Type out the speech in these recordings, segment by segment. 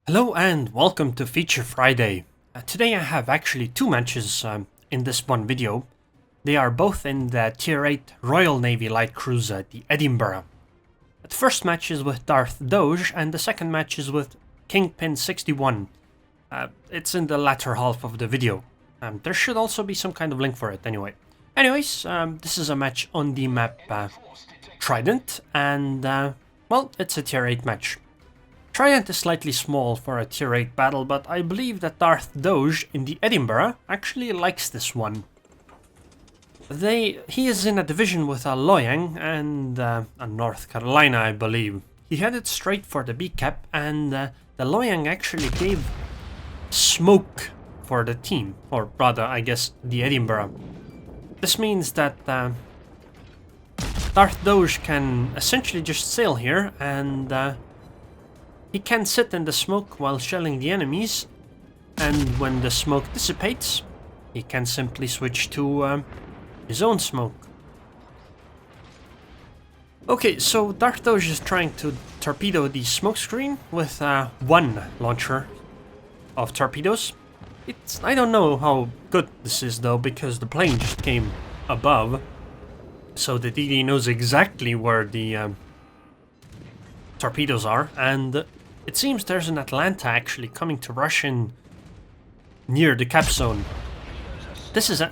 Hello and welcome to Feature Friday. Today I have actually two matches in this one video. They are both in the Tier 8 Royal Navy Light Cruiser, the Edinburgh. The first match is with DarthDoge and the second match is with Kingpin61. It's in the latter half of the video. There should also be some kind of link for it anyway. Anyways, this is a match on the map Trident and, well, it's a Tier 8 match. Trident is slightly small for a Tier 8 battle, but I believe that DarthDoge in the Edinburgh actually likes this one. He is in a division with a Loyang and a North Carolina, I believe. He headed straight for the B cap, and the Loyang actually gave smoke for the team, or rather, I guess, the Edinburgh. This means that DarthDoge can essentially just sail here and he can sit in the smoke while shelling the enemies, and when the smoke dissipates, he can simply switch to his own smoke. Okay, so DarthDoge is trying to torpedo the smoke screen with one launcher of torpedoes. I don't know how good this is though, because the plane just came above, so the DD knows exactly where the torpedoes are, and it seems there's an Atlanta actually coming to rush in near the cap zone. This is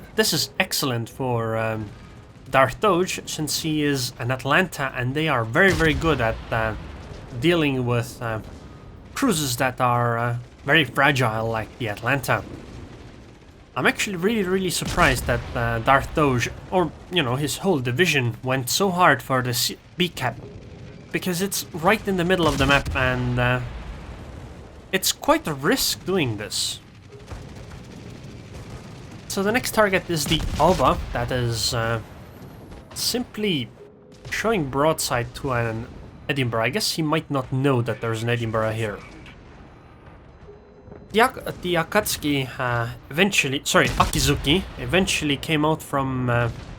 excellent for DarthDoge, since he is an Atlanta and they are very good at dealing with cruises that are very fragile like the Atlanta. I'm actually really surprised that DarthDoge, or you know, his whole division went so hard for the B cap, because it's right in the middle of the map and it's quite a risk doing this. So the next target is the Alba, that is simply showing broadside to an Edinburgh. I guess he might not know that there's an Edinburgh here. The Akatsuki Akizuki eventually came out from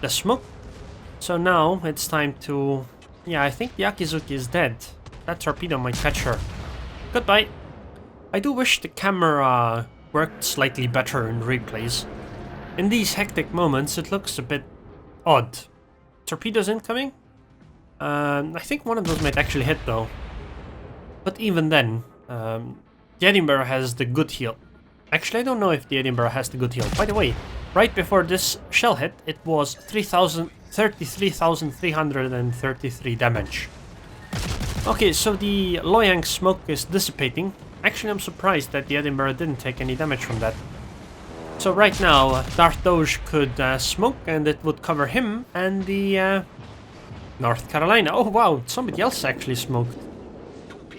the smoke. So now it's time to... Yeah, I think the Akizuki is dead. That torpedo might catch her. Goodbye. I do wish the camera worked slightly better in replays. In these hectic moments, it looks a bit odd. Torpedoes incoming? I think one of those might actually hit though. But even then, the Edinburgh has the good heal. Actually, I don't know if the Edinburgh has the good heal. By the way, right before this shell hit, it was 33,333 damage. Okay, so the Loyang smoke is dissipating. Actually, I'm surprised that the Edinburgh didn't take any damage from that. So right now, DarthDoge could smoke and it would cover him and the North Carolina. Oh wow, somebody else actually smoked.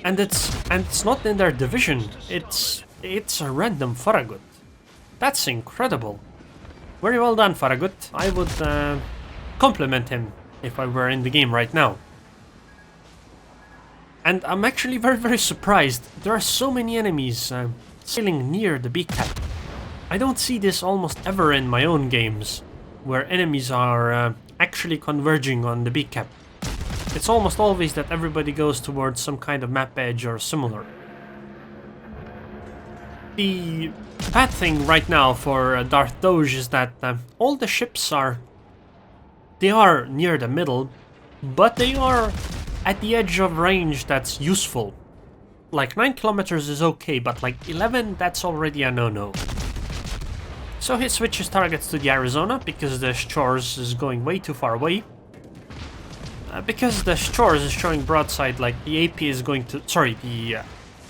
And it's not in their division. It's a random Farragut. That's incredible. Very well done, Farragut. I would compliment him if I were in the game right now. And I'm actually very surprised. There are so many enemies sailing near the B cap. I don't see this almost ever in my own games, where enemies are actually converging on the B cap. It's almost always that everybody goes towards some kind of map edge or similar. The bad thing right now for DarthDoge is that all the ships are near the middle, but they are at the edge of range that's useful. Like 9 kilometers is okay, but like 11, that's already a no-no. So he switches targets to the Arizona because the Shores is going way too far away. Because the Shores is showing broadside, like the AP is going to... Sorry, the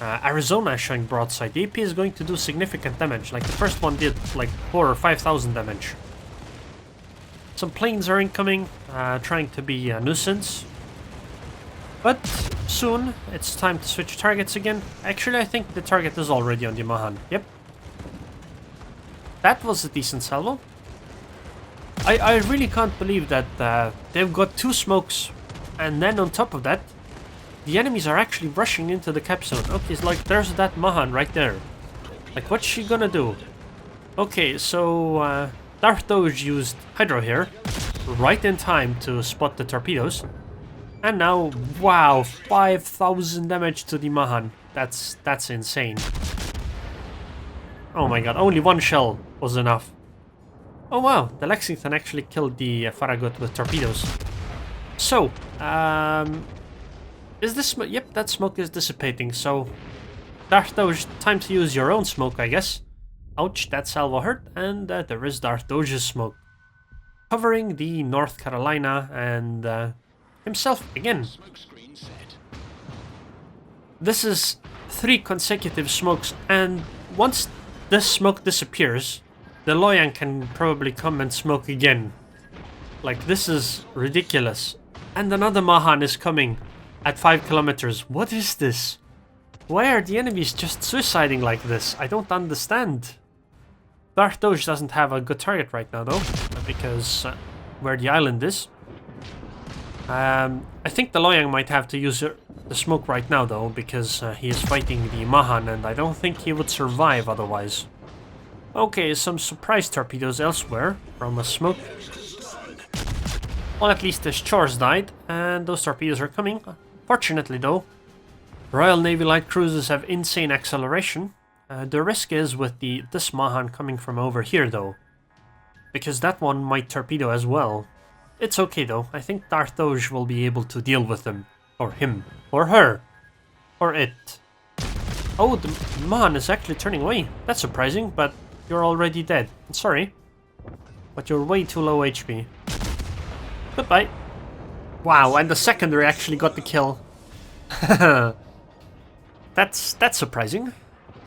Arizona is showing broadside. The AP is going to do significant damage. Like the first one did like 4,000 or 5,000 damage. Some planes are incoming, trying to be a nuisance. But soon it's time to switch targets again. Actually, I think the target is already on the Mahan. Yep. That was a decent salvo. I really can't believe that they've got 2 smokes, and then on top of that, the enemies are actually rushing into the cap zone. Okay, it's like there's that Mahan right there. Like, what's she gonna do? Okay, so DarthDoge used Hydro here, right in time to spot the torpedoes. And now, wow, 5,000 damage to the Mahan. That's insane. Oh my god, only one shell was enough. Oh wow, the Lexington actually killed the Farragut with torpedoes. So, is this... Yep, that smoke is dissipating, so... DarthDoge, time to use your own smoke, I guess. Ouch, that salvo hurt, and there is DarthDoge's smoke. Covering the North Carolina and himself again. This is 3 consecutive smokes, and once this smoke disappears, the Loyang can probably come and smoke again. Like, this is ridiculous. And another Mahan is coming at 5 kilometers. What is this? Why are the enemies just suiciding like this? I don't understand. DarthDoge doesn't have a good target right now though, because where the island is. I think the Loyang might have to use the smoke right now though, because he is fighting the Mahan and I don't think he would survive otherwise. Okay, some surprise torpedoes elsewhere from a smoke. Well, at least his chores died, and those torpedoes are coming. Fortunately though, Royal Navy light cruisers have insane acceleration. The risk is with this Mahan coming from over here though, because that one might torpedo as well. It's okay though, I think DarthDoge will be able to deal with them. Or him. Or her. Or it. Oh, the Mahan is actually turning away. That's surprising, but you're already dead. I'm sorry. But you're way too low HP. Goodbye. Wow, and the secondary actually got the kill. That's surprising,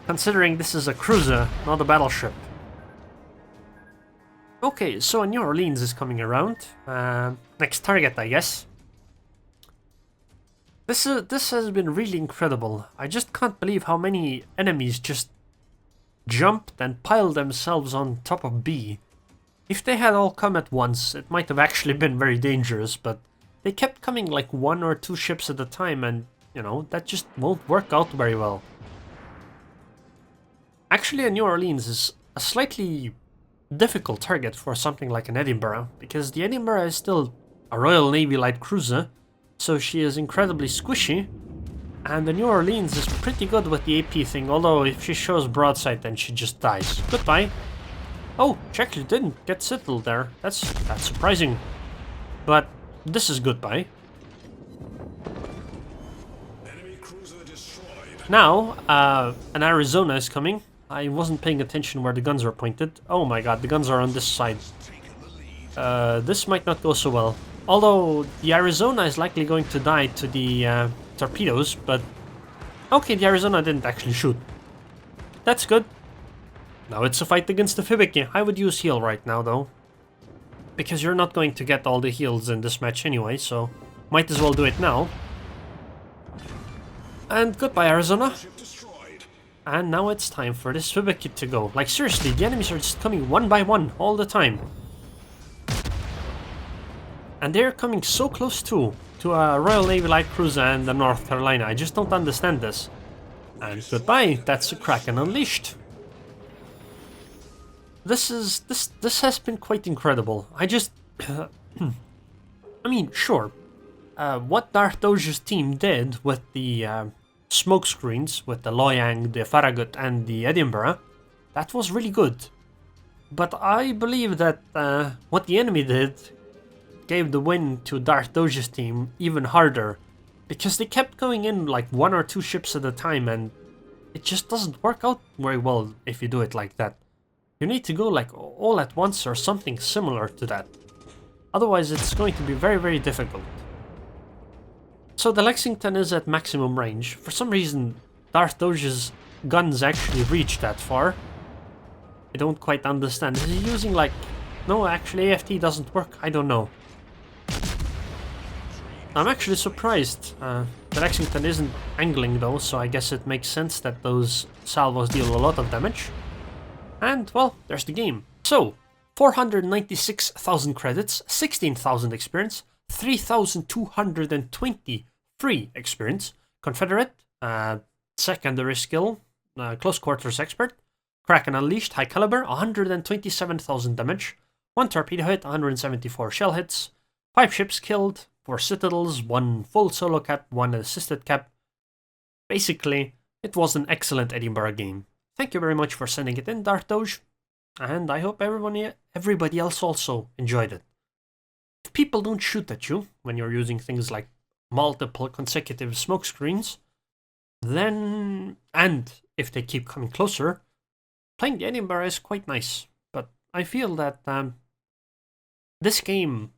considering this is a cruiser, not a battleship. Okay, so a New Orleans is coming around. Next target, I guess. This has been really incredible. I just can't believe how many enemies just jumped and piled themselves on top of B. If they had all come at once, it might have actually been very dangerous, but they kept coming like 1 or 2 ships at a time, and you know, that just won't work out very well. Actually, a New Orleans is a slightly difficult target for something like an Edinburgh, because the Edinburgh is still a Royal Navy light cruiser, so she is incredibly squishy, and the New Orleans is pretty good with the AP thing, although if she shows broadside then she just dies. Goodbye. Oh, she actually didn't get settled there. That's surprising. But this is goodbye. Now, an Arizona is coming. I wasn't paying attention where the guns were pointed. Oh my god, the guns are on this side. This might not go so well. Although, the Arizona is likely going to die to the torpedoes, but... Okay, the Arizona didn't actually shoot. That's good. Now it's a fight against the Fibiki. I would use heal right now, though. Because you're not going to get all the heals in this match anyway, so... Might as well do it now. And goodbye, Arizona. And now it's time for this Fibiki to go. Like, seriously, the enemies are just coming one by one all the time. And they're coming so close too, to a Royal Navy light cruiser and the North Carolina. I just don't understand this. And goodbye, that's a Kraken Unleashed. This has been quite incredible. I just... I mean, sure. What DarthDoge's team did with the smoke screens, with the Loyang, the Farragut and the Edinburgh, that was really good. But I believe that what the enemy did gave the win to DarthDoge's team even harder, because they kept going in like 1 or 2 ships at a time, and it just doesn't work out very well if you do it like that. You need to go like all at once or something similar to that. Otherwise it's going to be very, very difficult. So the Lexington is at maximum range. For some reason DarthDoge's guns actually reach that far. I don't quite understand. Is he using like... No, actually AFT doesn't work. I don't know. I'm actually surprised. The Lexington isn't angling though, so I guess it makes sense that those salvos deal a lot of damage. And, well, there's the game. So, 496,000 credits, 16,000 experience, 3,220 free experience, Confederate, secondary skill, close quarters expert, Kraken Unleashed, high caliber, 127,000 damage, 1 torpedo hit, 174 shell hits, 5 ships killed, 4 citadels, 1 full solo cap, 1 assisted cap. Basically, It was an excellent Edinburgh game. Thank you very much for sending it in, DarthDoge, and I hope everybody else also enjoyed it. If people don't shoot at you when you're using things like multiple consecutive smoke screens, then, and if they keep coming closer, playing the Edinburgh is quite nice. But I feel that this game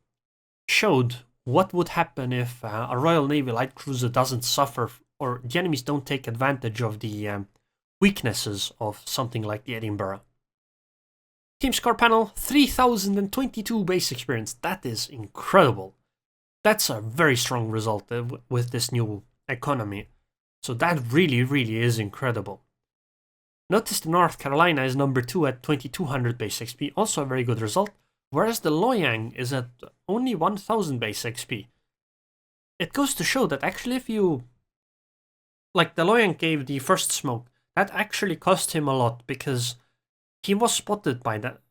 showed what would happen if a Royal Navy light cruiser doesn't suffer, or the enemies don't take advantage of the weaknesses of something like the Edinburgh. Team score panel, 3022 base experience. That is incredible. That's a very strong result with this new economy. So that really, really is incredible. Notice the North Carolina is number 2 at 2200 base XP, also a very good result, whereas the Loyang is at only 1000 base XP. It goes to show that actually if you... Like the Loyang gave the first smoke, that actually cost him a lot because he was spotted by that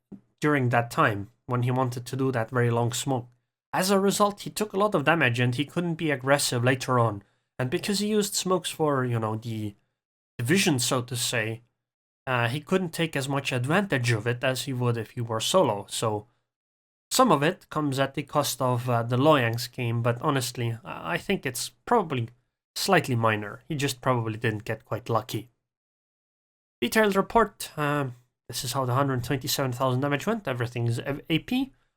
during that time when he wanted to do that very long smoke. As a result, he took a lot of damage and he couldn't be aggressive later on. And because he used smokes for, you know, the division, so to say, he couldn't take as much advantage of it as he would if he were solo. So some of it comes at the cost of the Loyang's game, but honestly, I think it's probably slightly minor. He just probably didn't get quite lucky. Detailed report. This is how the 127,000 damage went. Everything's AP.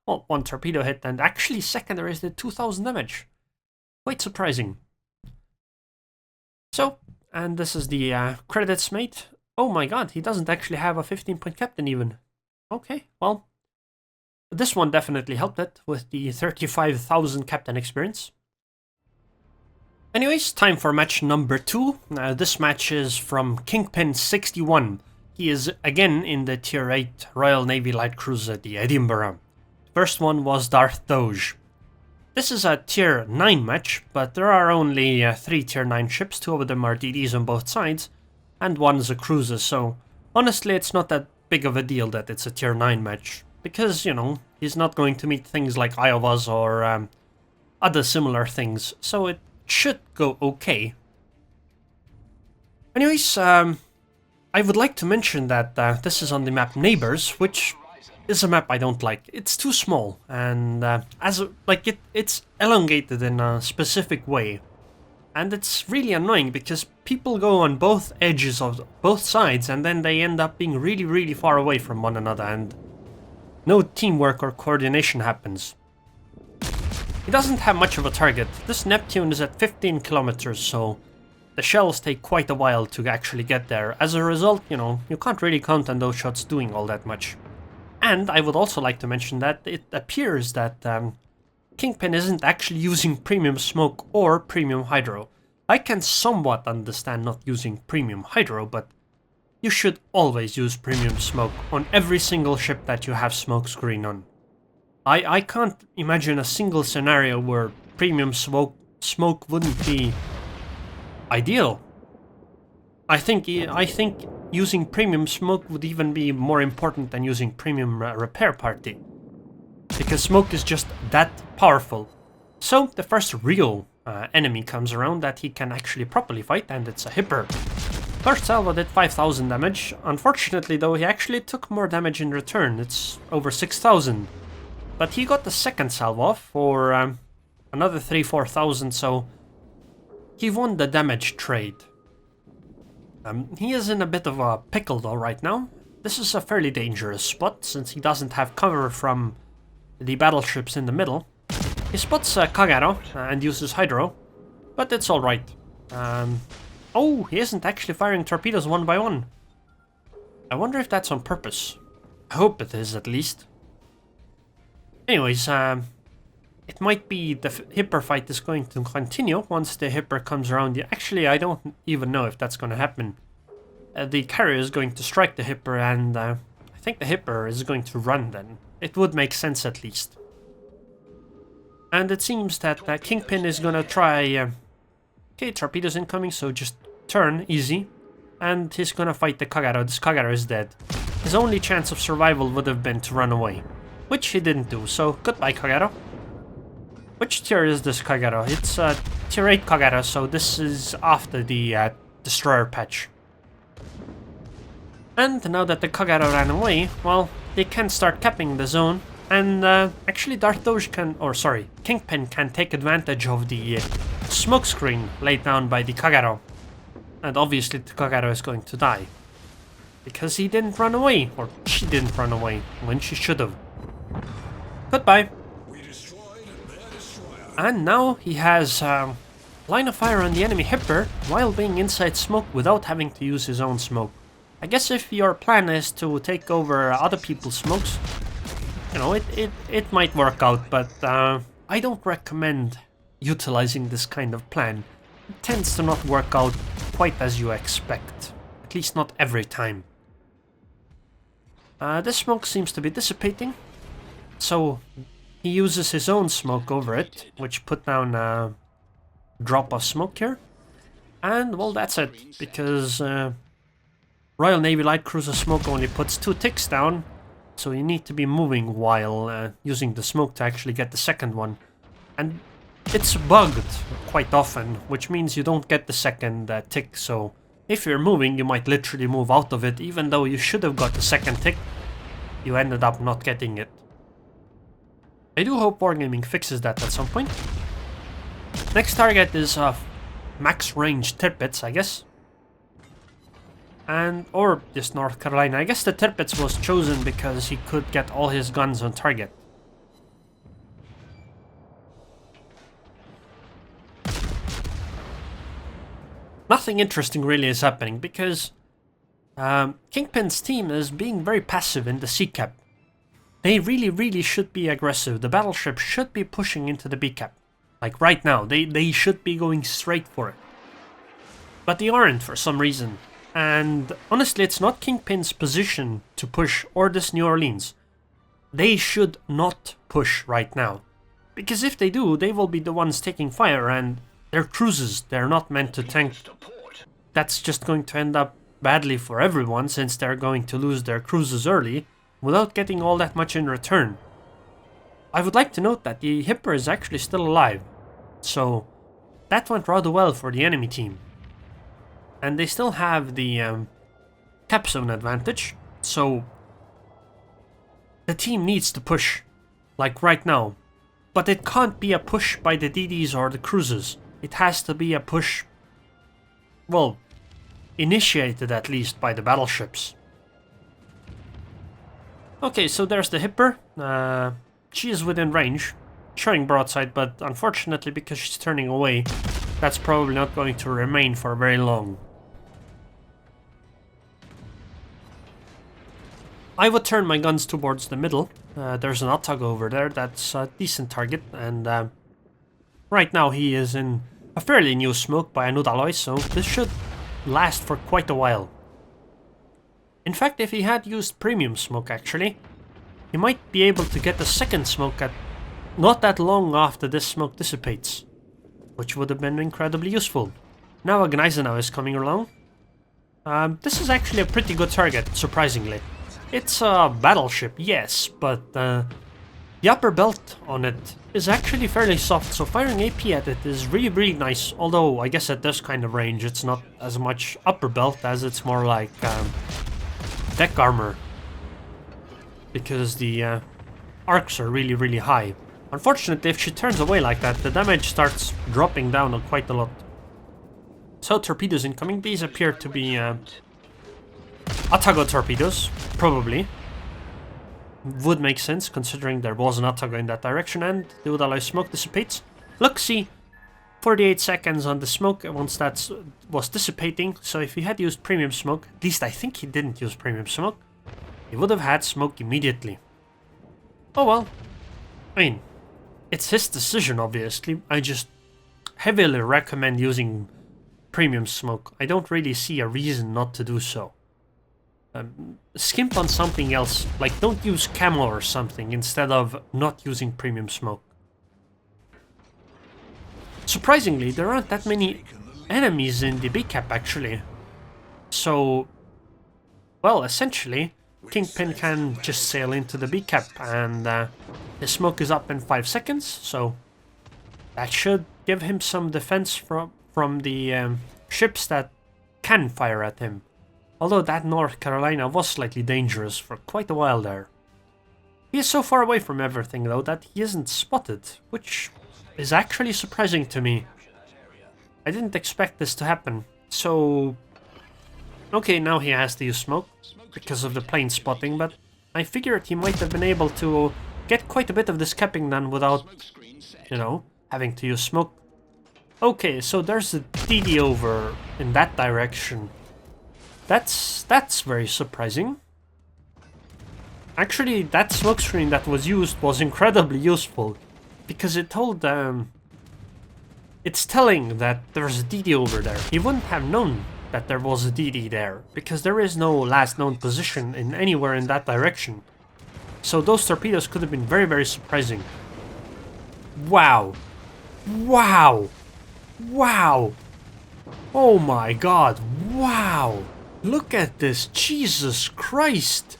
Well, one torpedo hit, and actually secondaries did 2,000 damage. Quite surprising. So, and this is the credits mate. Oh my god, he doesn't actually have a 15-point captain even. Okay, well, this one definitely helped it with the 35,000 captain experience. Anyways, time for match number 2. This match is from Kingpin61. He is again in the Tier 8 Royal Navy Light Cruiser, the Edinburgh. First one was DarthDoge. This is a Tier 9 match, but there are only 3 Tier 9 ships, 2 of them are DDs on both sides, and 1 is a cruiser, so honestly it's not that big of a deal that it's a Tier 9 match, because, you know, he's not going to meet things like Iowas or other similar things, so it should go okay. Anyways, I would like to mention that this is on the map Neighbors, which is a map I don't like. It's too small, and it's elongated in a specific way. And it's really annoying because people go on both edges of both sides and then they end up being really, really far away from one another and no teamwork or coordination happens. He doesn't have much of a target. This Neptune is at 15 kilometers, so the shells take quite a while to actually get there. As a result, you know, you can't really count on those shots doing all that much. And I would also like to mention that it appears that Kingpin isn't actually using premium smoke or premium hydro. I can somewhat understand not using premium hydro, but you should always use premium smoke on every single ship that you have smoke screen on. I can't imagine a single scenario where premium smoke wouldn't be ideal. I think using premium smoke would even be more important than using premium repair party, because smoke is just that powerful. So the first real enemy comes around that he can actually properly fight, and it's a Hipper. First salvo did 5,000 damage. Unfortunately though, he actually took more damage in return. It's over 6,000. But he got the second salvo off for another 3,000-4,000, so he won the damage trade. He is in a bit of a pickle though right now. This is a fairly dangerous spot since he doesn't have cover from the battleships in the middle. He spots Kagero and uses hydro, but it's alright. Oh, he isn't actually firing torpedoes one by one. I wonder if that's on purpose. I hope it is, at least. Anyways, it might be the Hipper fight is going to continue once the Hipper comes around. Actually, I don't even know if that's going to happen. The carrier is going to strike the Hipper, and I think the Hipper is going to run then. It would make sense at least. And it seems that Kingpin is going to try... okay, torpedoes incoming, so just turn, easy. And he's going to fight the Kagero. This Kagero is dead. His only chance of survival would have been to run away, which he didn't do, so goodbye Kagero. Which tier is this Kagero? It's Tier 8 Kagero, so this is after the destroyer patch. And now that the Kagero ran away, well, they can start capping the zone. And actually DarthDoge can, or sorry, Kingpin can take advantage of the smoke screen laid down by the Kagero. And obviously the Kagero is going to die. Because he didn't run away, or she didn't run away, when she should have. Goodbye. And now he has line of fire on the enemy Hipper while being inside smoke without having to use his own smoke. I guess if your plan is to take over other people's smokes, you know, it might work out, but I don't recommend utilizing this kind of plan. It tends to not work out quite as you expect, at least not every time. This smoke seems to be dissipating, so he uses his own smoke over it, which put down a drop of smoke here. And, well, that's it, because Royal Navy Light Cruiser smoke only puts 2 ticks down, so you need to be moving while using the smoke to actually get the second one. And it's bugged quite often, which means you don't get the second tick, so if you're moving, you might literally move out of it, even though you should have got the second tick, you ended up not getting it. I do hope Wargaming fixes that at some point. Next target is max range Tirpitz, I guess. And, or just North Carolina. I guess the Tirpitz was chosen because he could get all his guns on target. Nothing interesting really is happening because Kingpin's team is being very passive in the C cap. They really should be aggressive. The battleship should be pushing into the B cap. Like right now, they should be going straight for it. But they aren't for some reason. And honestly, it's not Kingpin's position to push or this New Orleans. They should not push right now. Because if they do, they will be the ones taking fire, and they're cruisers, they're not meant to tank. That's just going to end up badly for everyone, since they're going to lose their cruisers early, without getting all that much in return. I would like to note that the Hipper is actually still alive, so that went rather well for the enemy team. And they still have the cap zone advantage, so the team needs to push, like right now. But it can't be a push by the DDs or the cruisers. It has to be a push, well, initiated at least by the battleships. Okay, so there's the Hipper. She is within range, showing broadside, but unfortunately because she's turning away, that's probably not going to remain for very long. I would turn my guns towards the middle. There's an Ottog over there, that's a decent target, and right now he is in a fairly new smoke by Anud Alloy, so this should last for quite a while. In fact, if he had used premium smoke actually, he might be able to get the second smoke at not that long after this smoke dissipates, which would have been incredibly useful. Now a Gneisenau is coming along. This is actually a pretty good target, surprisingly. It's a battleship, yes, but the upper belt on it is actually fairly soft, so firing AP at it is really nice, although I guess at this kind of range it's not as much upper belt as it's more like deck armor, because the arcs are really high. Unfortunately, if she turns away like that, the damage starts dropping down quite a lot. So torpedoes incoming. These appear to be Ottago torpedoes, probably. Would make sense, considering there was an Ottago in that direction, and the Anud Alloy smoke dissipates. Look, see, 48 seconds on the smoke once that was dissipating, so if he had used premium smoke, at least I think he didn't use premium smoke, he would have had smoke immediately. Oh well. I mean, it's his decision, obviously. I just heavily recommend using premium smoke. I don't really see a reason not to do so. Skimp on something else, like don't use camo or something instead of not using premium smoke. Surprisingly, there aren't that many enemies in the B cap actually. So, well, essentially, Kingpin can just sail into the B cap, and the smoke is up in 5 seconds, so that should give him some defense from the ships that can fire at him. Although that North Carolina was slightly dangerous for quite a while there. He is so far away from everything though that he isn't spotted, which is actually surprising to me. I didn't expect this to happen, so... Okay, now he has to use smoke because of the plane spotting, but I figured he might have been able to get quite a bit of this capping done without, you know, having to use smoke. Okay, so there's a DD over in that direction. That's very surprising. Actually, that smokescreen that was used was incredibly useful, because it told it's telling that there's a DD over there. He wouldn't have known that there was a DD there, because there is no last known position in anywhere in that direction. So those torpedoes could have been very, very surprising. Wow. Wow. Wow. Oh my god. Wow. Look at this. Jesus Christ.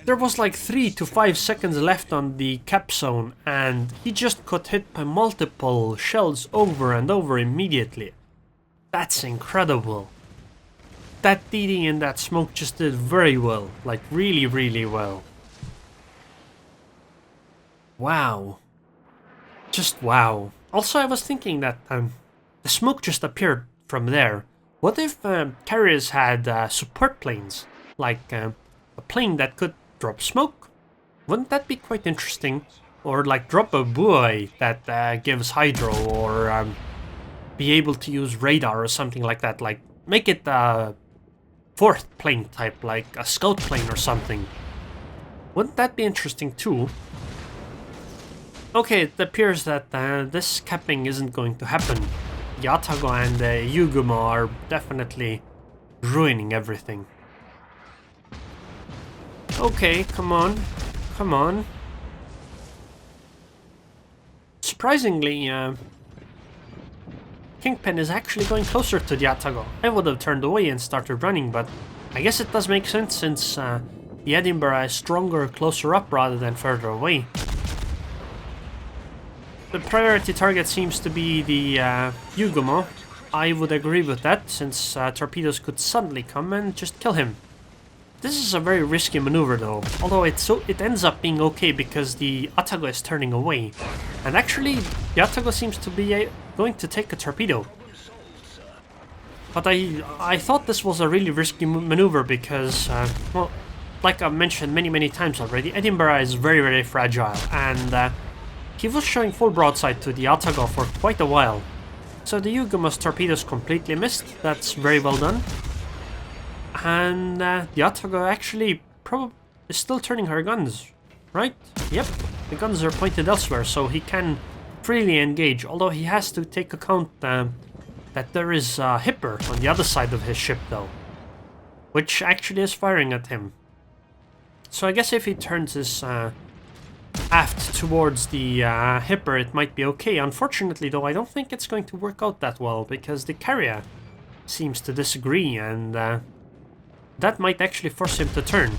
There was like 3 to 5 seconds left on the cap zone, and he just got hit by multiple shells over and over immediately. That's incredible. That DD and that smoke just did very well. Like really, really well. Wow. Just wow. Also, I was thinking that the smoke just appeared from there. What if carriers had support planes? Like a plane that could drop smoke? Wouldn't that be quite interesting? Or like drop a buoy that gives hydro, or be able to use radar or something like that. Like make it a fourth plane type, like a scout plane or something. Wouldn't that be interesting too? Okay, it appears that this capping isn't going to happen. Yatago and Yuguma are definitely ruining everything. Okay, come on. Come on. Surprisingly, Kingpin is actually going closer to the Yatago. I would have turned away and started running, but I guess it does make sense since the Edinburgh is stronger closer up rather than further away. The priority target seems to be the Yuguma. I would agree with that, since torpedoes could suddenly come and just kill him. This is a very risky maneuver though, although it ends up being okay because the Atago is turning away. And actually, the Atago seems to be going to take a torpedo. But I thought this was a really risky maneuver because, well, like I've mentioned many times already, Edinburgh is very, very fragile, and he was showing full broadside to the Atago for quite a while. So the Yuguma's torpedoes completely missed. That's very well done. And the Atago actually is still turning her guns, right? Yep, the guns are pointed elsewhere, so he can freely engage, although he has to take account that there is a Hipper on the other side of his ship though, which actually is firing at him. So I guess if he turns his aft towards the Hipper, it might be okay. Unfortunately though, I don't think it's going to work out that well, because the carrier seems to disagree, and that might actually force him to turn.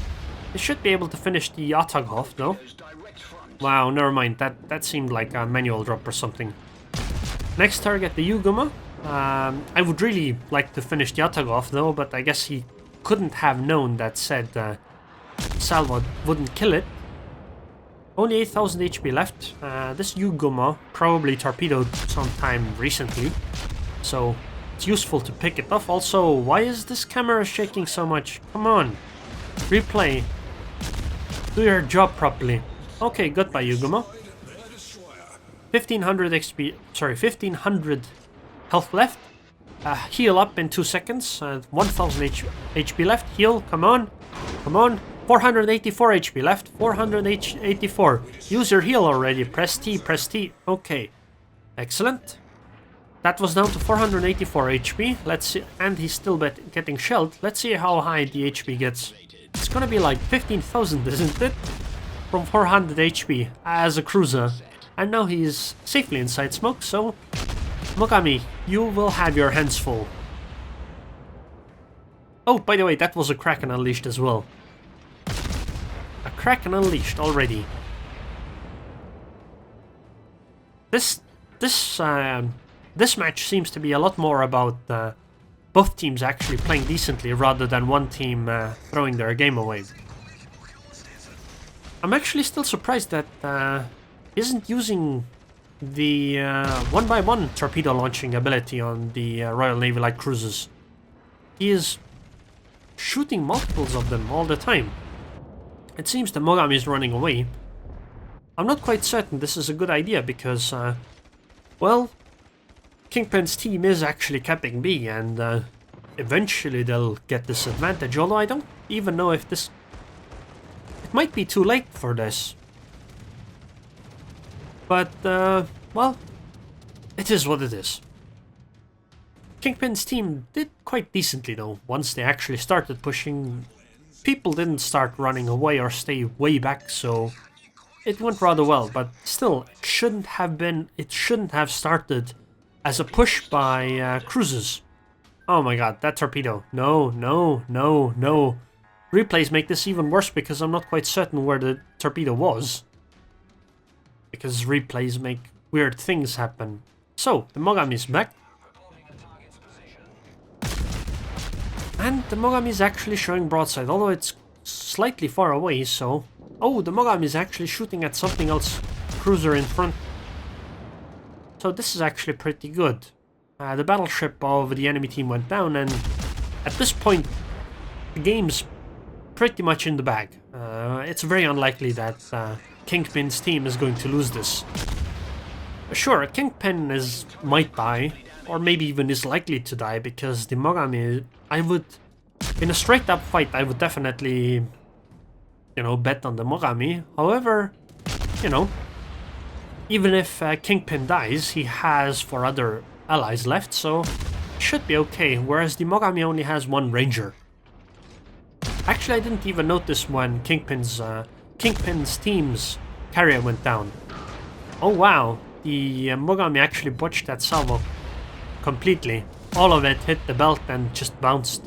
He should be able to finish the Atago off though. Wow, never mind, that seemed like a manual drop or something. Next target, the Yuguma. I would really like to finish the Atago off though, but I guess he couldn't have known that said salvo wouldn't kill it. Only 8,000 HP left. This Yuguma probably torpedoed sometime recently, so it's useful to pick it off. Also, why is this camera shaking so much? Come on, replay. Do your job properly. Okay, goodbye Yuguma. 1500 XP, sorry, 1500 health left. Heal up in 2 seconds. 1000 HP left. Heal, come on, come on. 484 HP left. 484. Use your heal already. Press T, press T. Okay, excellent. That was down to 484 HP. Let's see, and he's still getting shelled. Let's see how high the HP gets. It's gonna be like 15,000, isn't it? From 400 HP as a cruiser. And now he's safely inside smoke, so Mogami, you will have your hands full. Oh, by the way, that was a Kraken unleashed as well. A Kraken unleashed already. This this match seems to be a lot more about both teams actually playing decently rather than one team throwing their game away. I'm actually still surprised that he isn't using the 1x1 torpedo launching ability on the Royal Navy light cruisers. He is shooting multiples of them all the time. It seems the Mogami is running away. I'm not quite certain this is a good idea because, well, Kingpin's team is actually capping B, and eventually they'll get this advantage, although I don't even know if this... It might be too late for this. But, well, it is what it is. Kingpin's team did quite decently though, once they actually started pushing. People didn't start running away or stay way back, so it went rather well, but still, it shouldn't have started as a push by cruisers. Oh my god, that torpedo. No, no, no, no. Replays make this even worse because I'm not quite certain where the torpedo was. Because replays make weird things happen. So, the Mogami is back. And the Mogami is actually showing broadside, although it's slightly far away, so... Oh, the Mogami is actually shooting at something else. Cruiser in front. So this is actually pretty good. The battleship of the enemy team went down, and at this point, the game's pretty much in the bag. It's very unlikely that Kingpin's team is going to lose this. Sure, Kingpin might die, or maybe even is likely to die, because the Mogami, in a straight up fight, I would definitely, bet on the Mogami. However, even if Kingpin dies, he has 4 other allies left, so it should be okay, whereas the Mogami only has 1 ranger. Actually, I didn't even notice when Kingpin's team's carrier went down. Oh wow, the Mogami actually botched that salvo completely. All of it hit the belt and just bounced.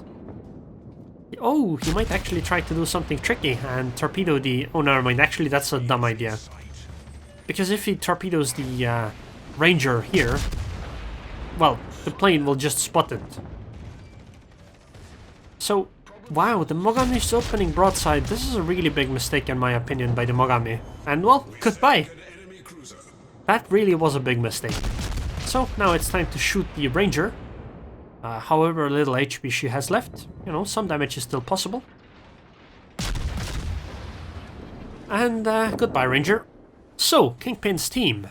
Oh, he might actually try to do something tricky and torpedo the... Oh, never mind, actually that's a dumb idea. Because if he torpedoes the Ranger here, well, the plane will just spot it. So, wow, the Mogami is opening broadside. This is a really big mistake in my opinion by the Mogami. And well, goodbye. That really was a big mistake. So, now it's time to shoot the Ranger. However little HP she has left, some damage is still possible. And goodbye, Ranger. So, Kingpin's team,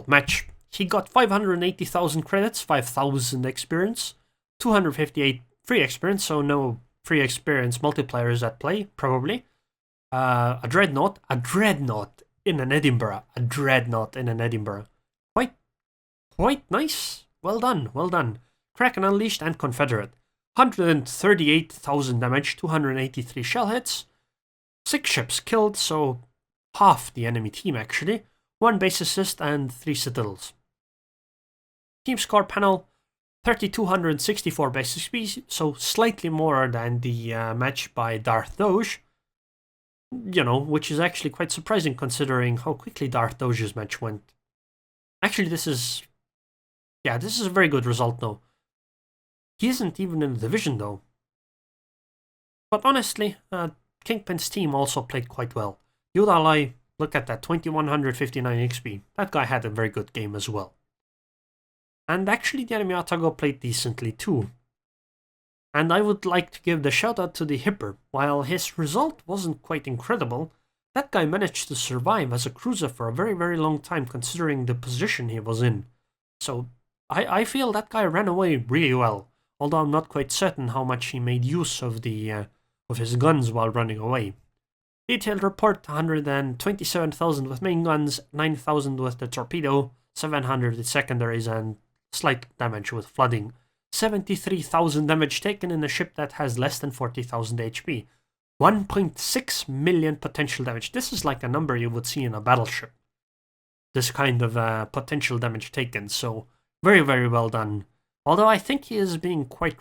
match. He got 580,000 credits, 5,000 experience, 258 free experience, so no free experience multipliers at play, probably. A Dreadnought in an Edinburgh, Quite nice. Well done. Kraken Unleashed and Confederate. 138,000 damage, 283 shell hits, 6 ships killed, so half the enemy team actually, 1 base assist and 3 citadels. Team score panel, 3,264 base XP, so slightly more than the match by DarthDoge, which is actually quite surprising considering how quickly DarthDoge's match went. Actually, this is a very good result though. He isn't even in the division though. But honestly, Kingpin's team also played quite well. Yudalai, look at that, 2,159 XP. That guy had a very good game as well. And actually the enemy Atago played decently too. And I would like to give the shout out to the Hipper. While his result wasn't quite incredible, that guy managed to survive as a cruiser for a very, very long time considering the position he was in. So I feel that guy ran away really well. Although I'm not quite certain how much he made use of his guns while running away. Detailed report, 127,000 with main guns, 9,000 with the torpedo, 700 with secondaries, and slight damage with flooding. 73,000 damage taken in a ship that has less than 40,000 HP. 1.6 million potential damage. This is like a number you would see in a battleship. This kind of potential damage taken, so very, very well done. Although I think he is being quite...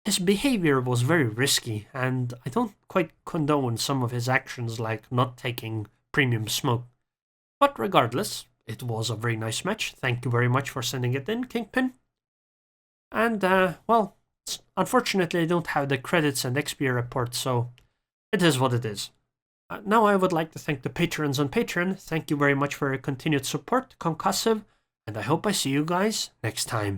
his behavior was very risky, and I don't quite condone some of his actions like not taking premium smoke. But regardless, it was a very nice match. Thank you very much for sending it in, Kingpin. And, well, unfortunately I don't have the credits and XP report, so it is what it is. Now I would like to thank the patrons on Patreon. Thank you very much for your continued support, Concussive, and I hope I see you guys next time.